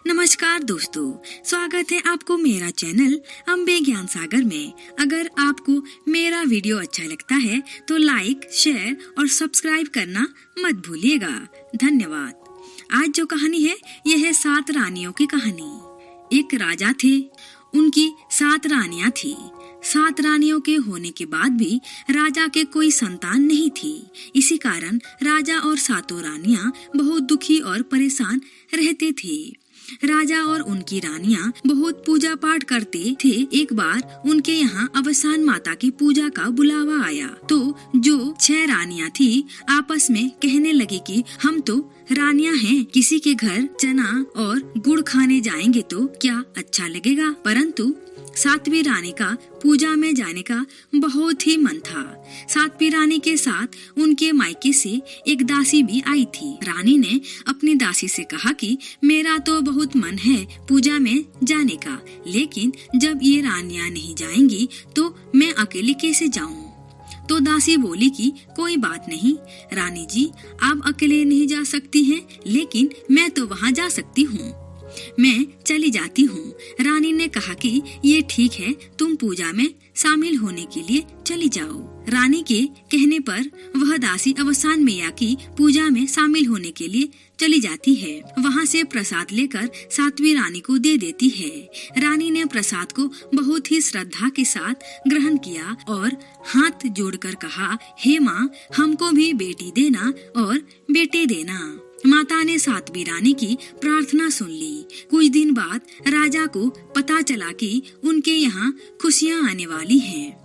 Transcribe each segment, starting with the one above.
नमस्कार दोस्तों, स्वागत है आपको मेरा चैनल अम्बे ज्ञान सागर में। अगर आपको मेरा वीडियो अच्छा लगता है तो लाइक, शेयर और सब्सक्राइब करना मत भूलिएगा। धन्यवाद। आज जो कहानी है यह है 7 रानियों की कहानी। एक राजा थे, उनकी 7 रानियां थी। 7 रानियों के होने के बाद भी राजा के कोई संतान नहीं थी। इसी कारण राजा और 7 रानियां बहुत दुखी और परेशान रहते थे। राजा और उनकी रानियां बहुत पूजा पाठ करते थे। एक बार उनके यहाँ अवसान माता की पूजा का बुलावा आया तो जो 6 रानियां थी आपस में कहने लगी कि हम तो रानियां हैं, किसी के घर चना और गुड़ खाने जाएंगे तो क्या अच्छा लगेगा। परंतु 7वीं रानी का पूजा में जाने का बहुत ही मन था। 7वीं रानी के साथ उनके मायके से एक दासी भी आई थी। रानी ने अपनी दासी से कहा कि मेरा तो बहुत मन है पूजा में जाने का, लेकिन जब ये रानियां नहीं जाएंगी तो मैं अकेली कैसे जाऊं। तो दासी बोली कि कोई बात नहीं रानी जी, आप अकेले नहीं जा सकती हैं, लेकिन मैं तो वहाँ जा सकती हूँ, मैं चली जाती हूँ। रानी ने कहा कि ये ठीक है, तुम पूजा में शामिल होने के लिए चली जाओ। रानी के कहने पर वह दासी अवसान मैया की पूजा में शामिल होने के लिए चली जाती है। वहाँ से प्रसाद लेकर 7वीं रानी को दे देती है। रानी ने प्रसाद को बहुत ही श्रद्धा के साथ ग्रहण किया और हाथ जोड़कर कहा, हे माँ, हमको भी बेटी देना और बेटे देना। माता ने 7वीं रानी की प्रार्थना सुन ली। कुछ दिन बाद राजा को पता चला कि उनके यहाँ खुशियाँ आने वाली हैं।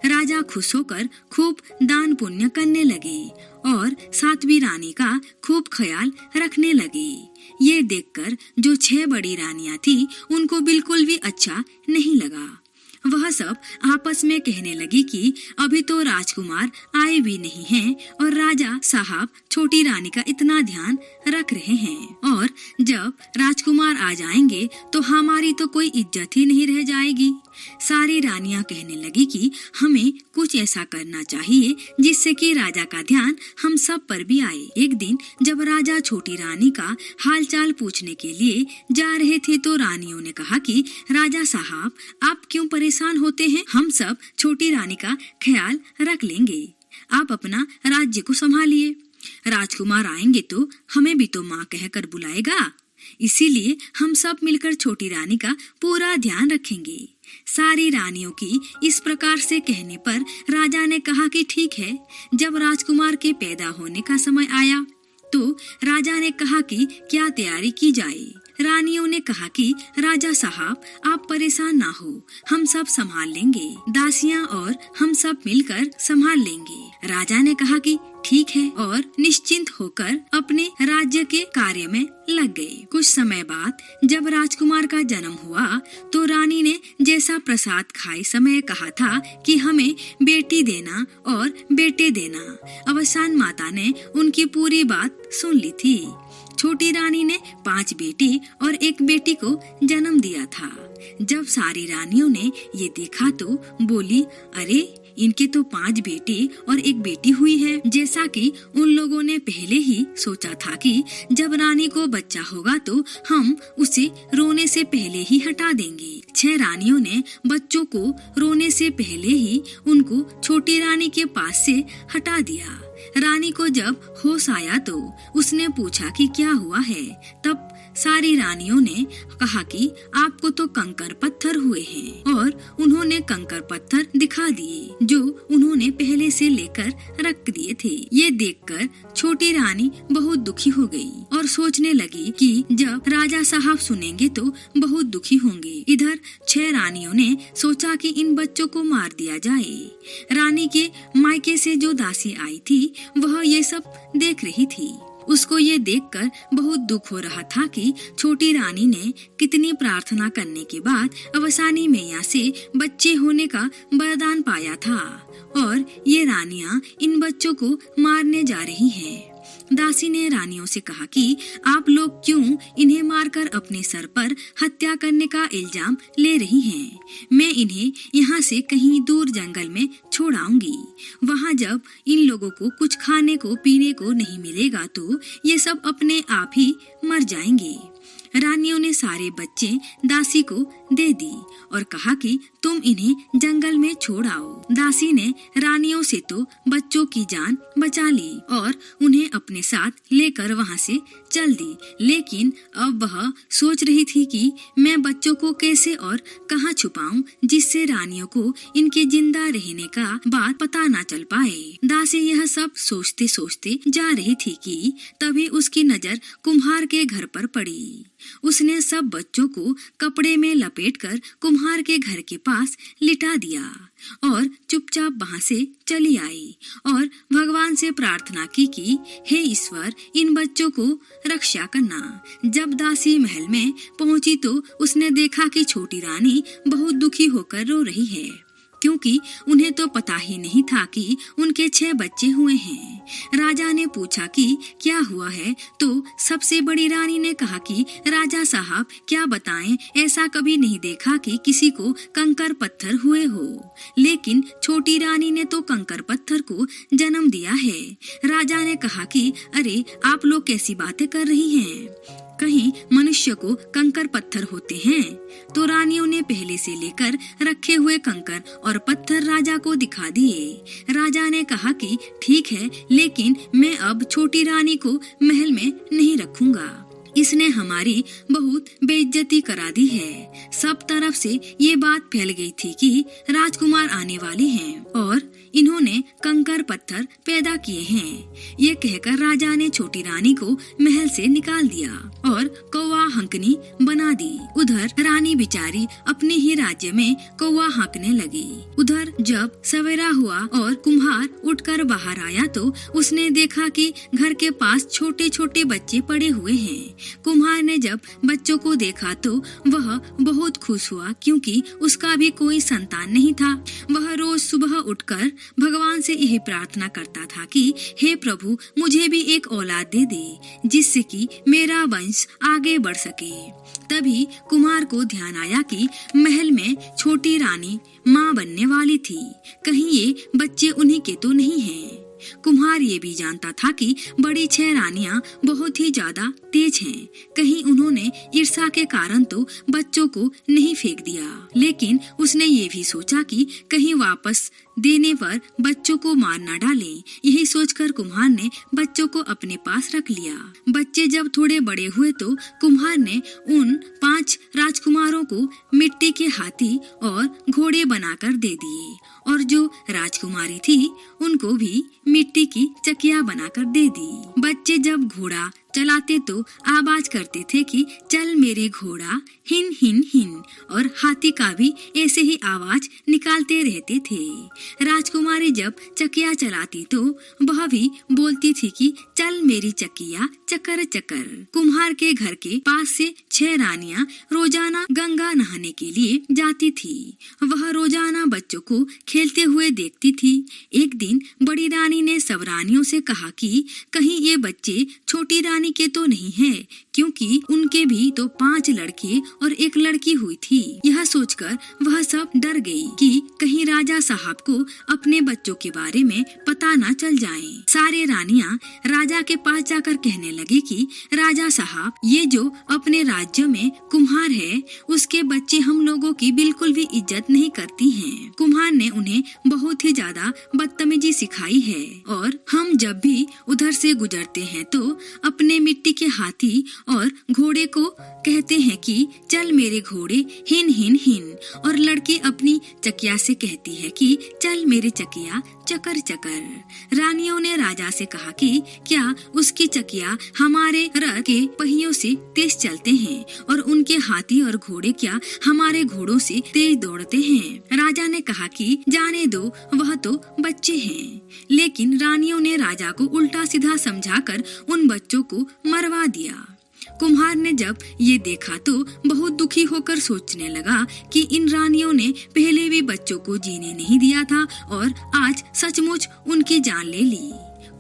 राजा खुश होकर खूब दान पुण्य करने लगे और 7वीं रानी का खूब ख्याल रखने लगे। ये देखकर जो 6 बड़ी रानियां थी उनको बिल्कुल भी अच्छा नहीं लगा। वह सब आपस में कहने लगी कि अभी तो राजकुमार आए भी नहीं हैं और राजा साहब छोटी रानी का इतना ध्यान रख रहे हैं, और जब राजकुमार आ जाएंगे तो हमारी तो कोई इज्जत ही नहीं रह जाएगी। सारी रानियां कहने लगी कि हमें कुछ ऐसा करना चाहिए जिससे कि राजा का ध्यान हम सब पर भी आए। एक दिन जब राजा छोटी रानी का हालचाल पूछने के लिए जा रहे थे तो रानियों ने कहा कि राजा साहब, आप क्यों परेशान होते हैं, हम सब छोटी रानी का ख्याल रख लेंगे, आप अपना राज्य को संभालिए। राजकुमार आएंगे तो हमें भी तो माँ कहकर बुलाएगा, इसीलिए हम सब मिलकर छोटी रानी का पूरा ध्यान रखेंगे। सारी रानियों की इस प्रकार से कहने पर राजा ने कहा कि ठीक है। जब राजकुमार के पैदा होने का समय आया तो राजा ने कहा कि क्या तैयारी की जाए। रानियों ने कहा कि राजा साहब, आप परेशान ना हो, हम सब संभाल लेंगे, दासियां और हम सब मिलकर संभाल लेंगे। राजा ने कहा कि ठीक है और निश्चिंत होकर अपने राज्य के कार्य में लग गए। कुछ समय बाद जब राजकुमार का जन्म हुआ तो रानी ने जैसा प्रसाद खाए समय कहा था कि हमें बेटी देना और बेटे देना। अवसान माता ने उनकी पूरी बात सुन ली थी। छोटी रानी ने 5 बेटे और 1 बेटी को जन्म दिया था। जब सारी रानियों ने ये देखा तो बोली, अरे इनके तो 5 बेटे और 1 बेटी हुई है। जैसा कि उन लोगों ने पहले ही सोचा था कि जब रानी को बच्चा होगा तो हम उसे रोने से पहले ही हटा देंगे। 6 रानियों ने बच्चों को रोने से पहले ही उनको छोटी रानी के पास से हटा दिया। रानी को जब होश आया तो उसने पूछा कि क्या हुआ है। तब सारी रानियों ने कहा कि आपको तो कंकर पत्थर हुए हैं, और उन्होंने कंकर पत्थर दिखा दिए जो उन्होंने पहले से लेकर रख दिए थे। ये देखकर छोटी रानी बहुत दुखी हो गई और सोचने लगी कि जब राजा साहब सुनेंगे तो बहुत दुखी होंगे। इधर 6 रानियों ने सोचा कि इन बच्चों को मार दिया जाए। रानी के मायके से जो दासी आई थी वह ये सब देख रही थी। उसको ये देखकर बहुत दुख हो रहा था कि छोटी रानी ने कितनी प्रार्थना करने के बाद अवसानी मैया से बच्चे होने का वरदान पाया था, और ये रानियां इन बच्चों को मारने जा रही हैं। दासी ने रानियों से कहा कि आप लोग क्यों इन्हें मारकर अपने सर पर हत्या करने का इल्जाम ले रही हैं? मैं इन्हें यहाँ से कहीं दूर जंगल में छोड़ आऊंगी। वहाँ जब इन लोगों को कुछ खाने को पीने को नहीं मिलेगा तो ये सब अपने आप ही मर जाएंगे। रानियों ने सारे बच्चे दासी को दे दी और कहा कि तुम इन्हें जंगल में छोड़ आओ। दासी ने रानियों से तो बच्चों की जान बचा ली और उन्हें अपने साथ लेकर वहां से चल दी, लेकिन अब वह सोच रही थी कि मैं बच्चों को कैसे और कहां छुपाऊं जिससे रानियों को इनके जिंदा रहने का बात पता न चल पाए। दासी यह सब सोचते सोचते जा रही थी कि तभी उसकी नजर कुम्हार के घर पर पड़ी। उसने सब बच्चों को कपड़े में लपेटकर कुम्हार के घर के पास लिटा दिया और चुपचाप वहां से चली आई और भगवान से प्रार्थना की कि हे ईश्वर, इन बच्चों को रक्षा करना। जब दासी महल में पहुंची तो उसने देखा कि छोटी रानी बहुत दुखी होकर रो रही है, क्योंकि उन्हें तो पता ही नहीं था कि उनके 6 बच्चे हुए हैं। राजा ने पूछा कि क्या हुआ है, तो सबसे बड़ी रानी ने कहा कि राजा साहब क्या बताएं, ऐसा कभी नहीं देखा कि किसी को कंकर पत्थर हुए हो, लेकिन छोटी रानी ने तो कंकर पत्थर को जन्म दिया है। राजा ने कहा कि अरे आप लोग कैसी बातें कर रही हैं, कहीं मनुष्य को कंकर पत्थर होते हैं? तो रानियों ने पहले से लेकर रखे हुए कंकर और पत्थर राजा को दिखा दिए। राजा ने कहा कि ठीक है, लेकिन मैं अब छोटी रानी को महल में नहीं रखूंगा। इसने हमारी बहुत बेइज्जती करा दी है। सब तरफ से ये बात फैल गई थी कि राजकुमार आने वाले हैं और इन्होंने कंकर पत्थर पैदा किए हैं। ये कहकर राजा ने छोटी रानी को महल से निकाल दिया और कौवा हंकनी बना दी। उधर रानी बिचारी अपने ही राज्य में कौवा हंकने लगी। उधर जब सवेरा हुआ और कुम्हार उठकर बाहर आया तो उसने देखा कि घर के पास छोटे छोटे बच्चे पड़े हुए हैं। कुम्हार ने जब बच्चों को देखा तो वह बहुत खुश हुआ, क्योंकि उसका भी कोई संतान नहीं था। वह रोज सुबह उठकर भगवान से यही प्रार्थना करता था कि हे प्रभु, मुझे भी एक औलाद दे दे जिससे कि मेरा वंश आगे बढ़ सके। तभी कुम्हार को ध्यान आया कि महल में छोटी रानी माँ बनने वाली थी, कहीं ये बच्चे उन्हीं के तो नहीं हैं। कुम्हार ये भी जानता था कि बड़ी 6 रानियां बहुत ही ज्यादा तेज हैं, कहीं उन्होंने ईर्ष्या के कारण तो बच्चों को नहीं फेंक दिया। लेकिन उसने ये भी सोचा कि कहीं वापस देने पर बच्चों को मार न डालें। यही सोचकर कुम्हार ने बच्चों को अपने पास रख लिया। बच्चे जब थोड़े बड़े हुए तो कुम्हार ने उन 5 राजकुमारों को मिट्टी के हाथी और घोड़े बनाकर दे दिए और जो राजकुमारी थी उनको भी मिट्टी की चकिया बनाकर दे दी। बच्चे जब घोड़ा चलाते तो आवाज करते थे कि चल मेरे घोड़ा हिन हिन हिन, और हाथी का भी ऐसे ही आवाज निकालते रहते थे। राजकुमारी जब चकिया चलाती तो वह भी बोलती थी कि चल मेरी चकिया चकर चकर। कुम्हार के घर के पास से 6 रानियां रोजाना गंगा नहाने के लिए जाती थी। वह रोजाना बच्चों को खेलते हुए देखती थी। एक दिन बड़ी रानी ने सब रानियों से कहा कि कहीं ये बच्चे छोटी रानी के तो नहीं हैं, क्योंकि उनके भी तो 5 लड़के और 1 लड़की हुई थी। यह सोचकर वह सब डर गई कि कहीं राजा साहब को अपने बच्चों के बारे में पता न चल जाए। सारे रानियां राजा के पास जाकर कहने लगी कि राजा साहब, ये जो अपने राज्य में कुम्हार है उसके बच्चे हम लोगों की बिल्कुल भी इज्जत नहीं करती हैं। कुम्हार ने उन्हें बहुत ही ज्यादा बदतमीजी सिखाई है और हम जब भी उधर से गुजरते हैं तो अपने मिट्टी के हाथी और घोड़े को कहते हैं कि चल मेरे घोड़े हिन हिन हिन, और लड़की अपनी चकिया से कहती है कि चल मेरे चकिया चकर चकर। रानियों ने राजा से कहा कि क्या उसकी चकिया हमारे रथ के पहियों से तेज चलते हैं और उनके हाथी और घोड़े क्या हमारे घोड़ों से तेज दौड़ते हैं? राजा ने कहा कि जाने दो, वह तो बच्चे हैं। लेकिन रानियों ने राजा को उल्टा सीधा समझाकर उन बच्चों को मरवा दिया। कुम्हार ने जब ये देखा तो बहुत दुखी होकर सोचने लगा कि इन रानियों ने पहले भी बच्चों को जीने नहीं दिया था और आज सचमुच उनकी जान ले ली।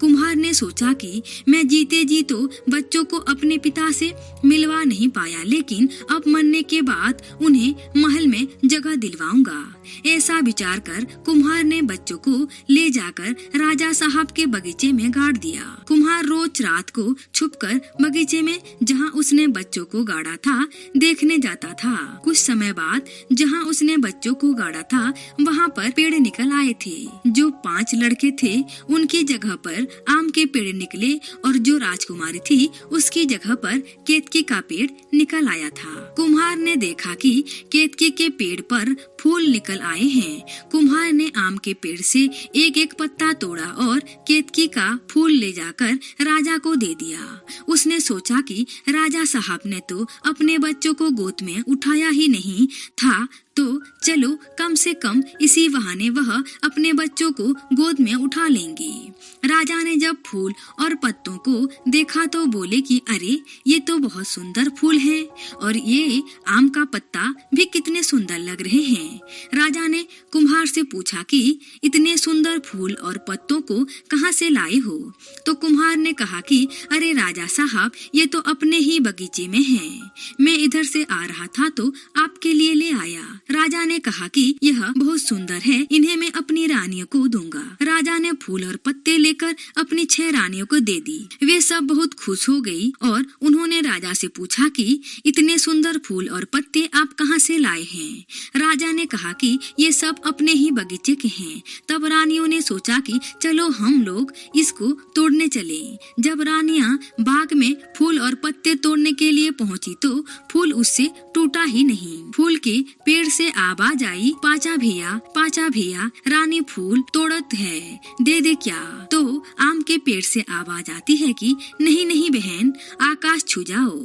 कुम्हार ने सोचा कि मैं जीते जी तो बच्चों को अपने पिता से मिलवा नहीं पाया, लेकिन अब मरने के बाद उन्हें महल में जगह दिलवाऊंगा। ऐसा विचार कर कुम्हार ने बच्चों को ले जाकर राजा साहब के बगीचे में गाड़ दिया। कुम्हार रोज रात को छुपकर बगीचे में जहाँ उसने बच्चों को गाड़ा था देखने जाता था। कुछ समय बाद जहाँ उसने बच्चों को गाड़ा था वहाँ पर पेड़ निकल आए थे। जो 5 लड़के थे उनकी जगह पर आम के पेड़ निकले और जो राजकुमारी थी उसकी जगह पर केतकी का पेड़ निकल आया था। कुम्हार ने देखा कि केतकी के पेड़ पर फूल निकल आए हैं। कुम्हार ने आम के पेड़ से एक एक पत्ता तोड़ा और केतकी का फूल ले जाकर राजा को दे दिया। उसने सोचा कि राजा साहब ने तो अपने बच्चों को गोद में उठाया ही नहीं था, तो चलो कम से कम इसी बहाने वह अपने बच्चों को गोद में उठा लेंगे। राजा ने जब फूल और पत्तों को देखा तो बोले कि अरे ये तो बहुत सुंदर फूल है और ये आम का पत्ता भी कितने सुंदर लग रहे हैं। राजा ने कुम्हार से पूछा कि इतने सुंदर फूल और पत्तों को कहाँ से लाए हो? तो कुम्हार ने कहा कि अरे राजा साहब, ये तो अपने ही बगीचे में है। मैं इधर से आ रहा था तो आपके लिए ले आया। राजा ने कहा कि यह बहुत सुंदर है, इन्हें मैं अपनी रानियों को दूंगा। राजा ने फूल और पत्ते लेकर अपनी 6 रानियों को दे दी। वे सब बहुत खुश हो गई और उन्होंने राजा से पूछा कि इतने सुंदर फूल और पत्ते आप कहाँ से लाए हैं? राजा ने कहा कि ये सब अपने ही बगीचे के हैं। तब रानियों ने सोचा कि चलो हम लोग इसको तोड़ने चले। जब रानियां बाग में फूल और पत्ते तोड़ने के लिए पहुंची तो फूल उससे टूटा ही नहीं। फूल के पेड़ से आवाज आई, पाचा भैया रानी फूल तोड़त है, दे दे क्या? तो आम के पेड़ से आवाज आती है कि नहीं नहीं बहन, आकाश छू जाओ।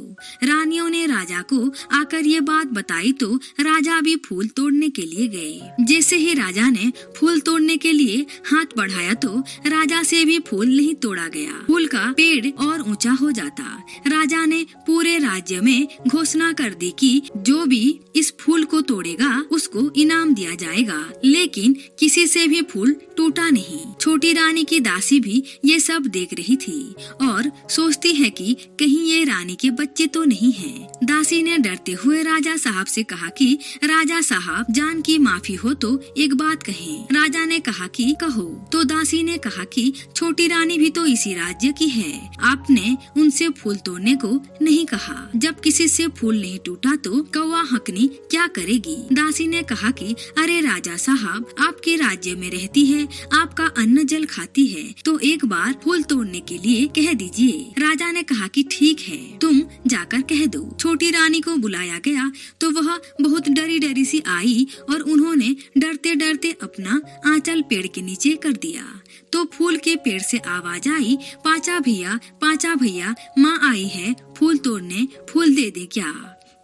रानियों ने राजा को आकर ये बात बताई तो राजा भी फूल तोड़ने के लिए गए। जैसे ही राजा ने फूल तोड़ने के लिए हाथ बढ़ाया तो राजा से भी फूल नहीं तोड़ा गया। फूल का पेड़ और ऊंचा हो जाता। राजा ने पूरे राज्य में घोषणा कर दी कि जो भी इस फूल को तोड़ेगा उसको इनाम दिया जाएगा, लेकिन किसी से भी फूल टूटा नहीं। छोटी रानी की दासी भी ये सब देख रही थी और सोचती है कि कहीं ये रानी के बच्चे तो नहीं हैं। दासी ने डरते हुए राजा साहब से कहा कि राजा साहब, जान की माफी हो तो एक बात कहें। राजा ने कहा कि कहो। तो दासी ने कहा कि छोटी रानी भी तो इसी राज्य की है, आपने उनसे फूल तोड़ने को नहीं कहा। जब किसी से फूल नहीं टूटा तो कौवा हकनी क्या करेगी? दासी ने कहा कि अरे राजा साहब, आपके राज्य में रहती है, आपका अन्न जल खाती है, तो एक बार फूल तोड़ने के लिए कह दीजिए। राजा ने कहा कि ठीक है, तुम जाकर कह दो। छोटी रानी को बुलाया गया तो वह बहुत डरी डरी सी आई और उन्होंने डरते डरते अपना आंचल पेड़ के नीचे कर दिया। तो फूल के पेड़ से आवाज आई, पाचा भैया माँ आई है फूल तोड़ने, फूल दे दे क्या?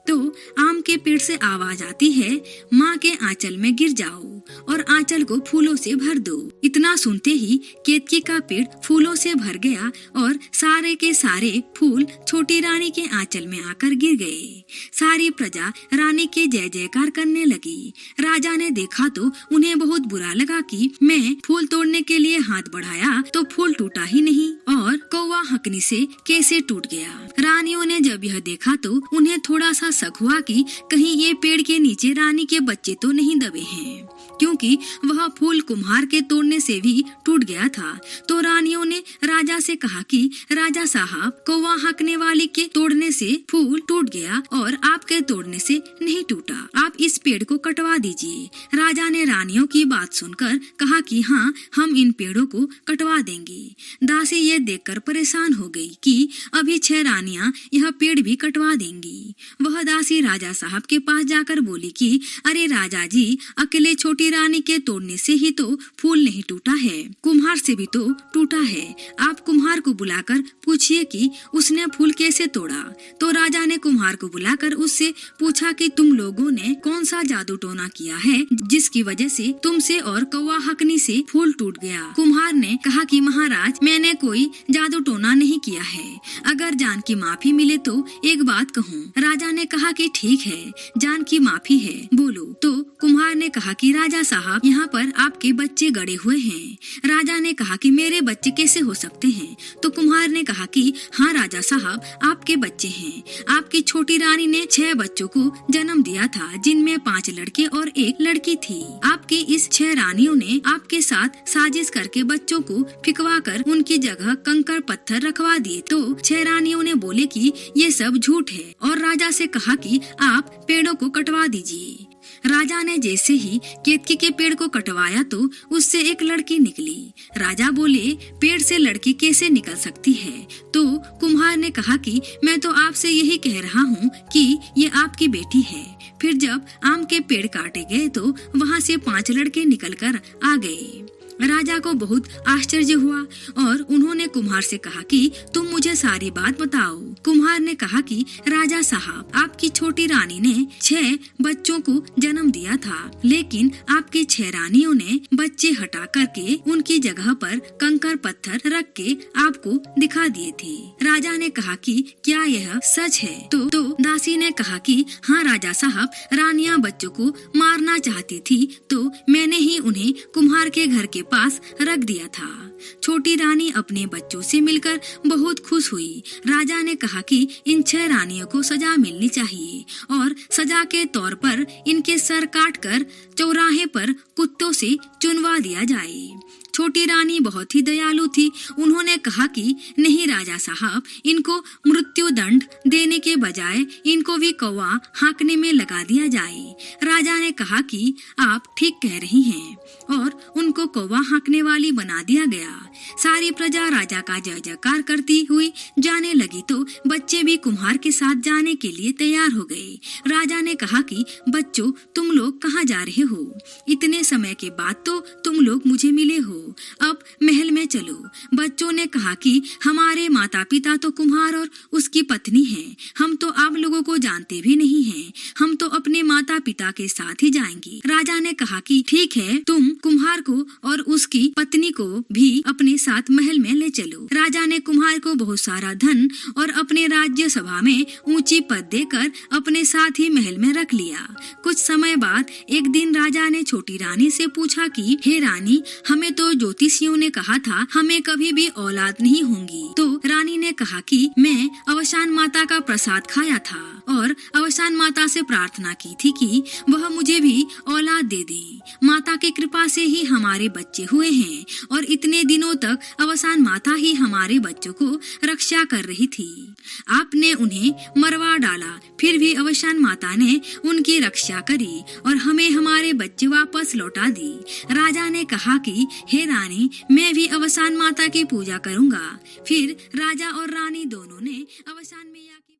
तो आम के पेड़ से आवाज आती है, माँ के आंचल में गिर जाओ और आंचल को फूलों से भर दो। इतना सुनते ही केतकी का पेड़ फूलों से भर गया और सारे के सारे फूल छोटी रानी के आंचल में आकर गिर गए। सारी प्रजा रानी के जय जयकार करने लगी। राजा ने देखा तो उन्हें बहुत बुरा लगा कि मैं फूल तोड़ने के लिए हाथ बढ़ाया तो फूल टूटा ही नहीं और कौवा हकनी से कैसे टूट गया। रानियों ने जब यह देखा तो उन्हें थोड़ा सा शक हुआ कि कहीं ये पेड़ के नीचे रानी के बच्चे तो नहीं दबे हैं, क्योंकि वह फूल कुम्हार के तोड़ने से भी टूट गया था। तो रानियों ने राजा से कहा कि राजा साहब, कौवा हकने वाली के तोड़ने से फूल टूट गया और आपके तोड़ने से नहीं टूटा, आप इस पेड़ को कटवा दीजिए। राजा ने रानियों की बात सुनकर कहा कि हाँ, हम इन पेड़ों को कटवा देंगे। दासी ये देखकर परेशान हो गई कि अभी 6 रानियां यह पेड़ भी कटवा देंगी। वह दासी राजा साहब के पास जाकर बोली कि अरे राजा जी, अकेले छोटी रानी के तोड़ने से ही तो फूल नहीं टूटा है, कुम्हार से भी तो टूटा है। आप कुम्हार को बुलाकर पूछिए कि उसने फूल कैसे तोड़ा। तो राजा ने कुम्हार को बुलाकर उससे पूछा कि तुम लोगों ने कौन सा जादू टोना किया है जिसकी वजह से तुमसे और कौवा हकनी से फूल टूट गया। कुम्हार ने कहा कि महाराज, मैंने कोई जादू टोना नहीं किया है, अगर जान की माफी मिले तो एक बात कहूँ। राजा ने कहा कि ठीक है, जान की माफी है, बोलो। तो कुम्हार ने कहा कि राजा साहब, यहाँ पर आपके बच्चे गड़े हुए हैं। राजा ने कहा कि मेरे बच्चे कैसे हो सकते हैं? तो कुम्हार ने कहा कि हाँ राजा साहब, आपके बच्चे हैं। आपकी छोटी रानी ने 6 बच्चों को जन्म दिया था, जिनमें 5 लड़के और 1 लड़की थी। आपकी इस 6 रानियों ने आपके साथ साजिश करके बच्चों को फिकवा कर उनकी जगह कंकड़ पत्थर रखवा दिए। तो 6 रानियों ने बोले कि ये सब झूठ है और राजा से कहा कि आप पेड़ों को कटवा दीजिए। राजा ने जैसे ही केतकी के पेड़ को कटवाया तो उससे एक लड़की निकली। राजा बोले, पेड़ से लड़की कैसे निकल सकती है? तो कुम्हार ने कहा कि मैं तो आपसे यही कह रहा हूँ कि ये आपकी बेटी है। फिर जब आम के पेड़ काटे गए तो वहाँ से 5 लड़के निकलकर आ गए। राजा को बहुत आश्चर्य हुआ और उन्होंने कुम्हार से कहा कि तुम मुझे सारी बात बताओ। कुम्हार ने कहा कि राजा साहब, आपकी छोटी रानी ने 6 बच्चों को जन्म दिया था, लेकिन आपकी 6 रानियों ने बच्चे हटा करके उनकी जगह पर कंकड़ पत्थर रख के आपको दिखा दिए थे। राजा ने कहा कि क्या यह सच है? तो दासी ने कहा कि हाँ राजा साहब, रानियां बच्चों को मारना चाहती थी तो मैंने ही उन्हें कुम्हार के घर के पास रख दिया था। छोटी रानी अपने बच्चों से मिलकर बहुत खुश हुई। राजा ने कहा कि इन 6 रानियों को सजा मिलनी चाहिए और सजा के तौर पर इनके सर काटकर चौराहे पर कुत्तों से चुनवा दिया जाए। छोटी रानी बहुत ही दयालु थी। उन्होंने कहा कि नहीं राजा साहब, इनको मृत्यु दंड देने के बजाय इनको भी कौवा हाँकने में लगा दिया जाए। राजा ने कहा कि आप ठीक कह रही हैं और उनको कौवा हाँकने वाली बना दिया गया। सारी प्रजा राजा का जय जयकार करती हुई जाने लगी तो बच्चे भी कुम्हार के साथ जाने के लिए तैयार हो गए। राजा ने कहा कि बच्चों, तुम लोग कहाँ जा रहे हो? इतने समय के बाद तो तुम लोग मुझे मिले हो, अब महल में चलो। बच्चों ने कहा कि हमारे माता पिता तो कुम्हार और उसकी पत्नी हैं, हम तो आप लोगों को जानते भी नहीं हैं, हम तो अपने माता पिता के साथ ही जाएंगे। राजा ने कहा कि ठीक है, तुम कुम्हार को और उसकी पत्नी को भी अपने साथ महल में ले चलो। राजा ने कुम्हार को बहुत सारा धन और अपने राज्य सभा में ऊंची पद देकर अपने साथ ही महल में रख लिया। कुछ समय बाद एक दिन राजा ने छोटी रानी से पूछा कि हे रानी, हमें तो ज्योतिषियों ने कहा था हमें कभी भी औलाद नहीं होंगी। तो रानी ने कहा कि मैं अवसान माता का प्रसाद खाया था और अवसान माता से प्रार्थना की थी कि वह मुझे भी औलाद दे दे। माता की कृपा से ही हमारे बच्चे हुए हैं और इतने दिनों तक अवसान माता ही हमारे बच्चों को रक्षा कर रही थी। आपने उन्हें मरवा डाला, फिर भी अवसान माता ने उनकी रक्षा करी और हमें हमारे बच्चे वापस लौटा दी। राजा ने कहा कि हे रानी, मैं भी अवसान माता की पूजा करूंगा। फिर राजा और रानी दोनों ने अवसान मैया की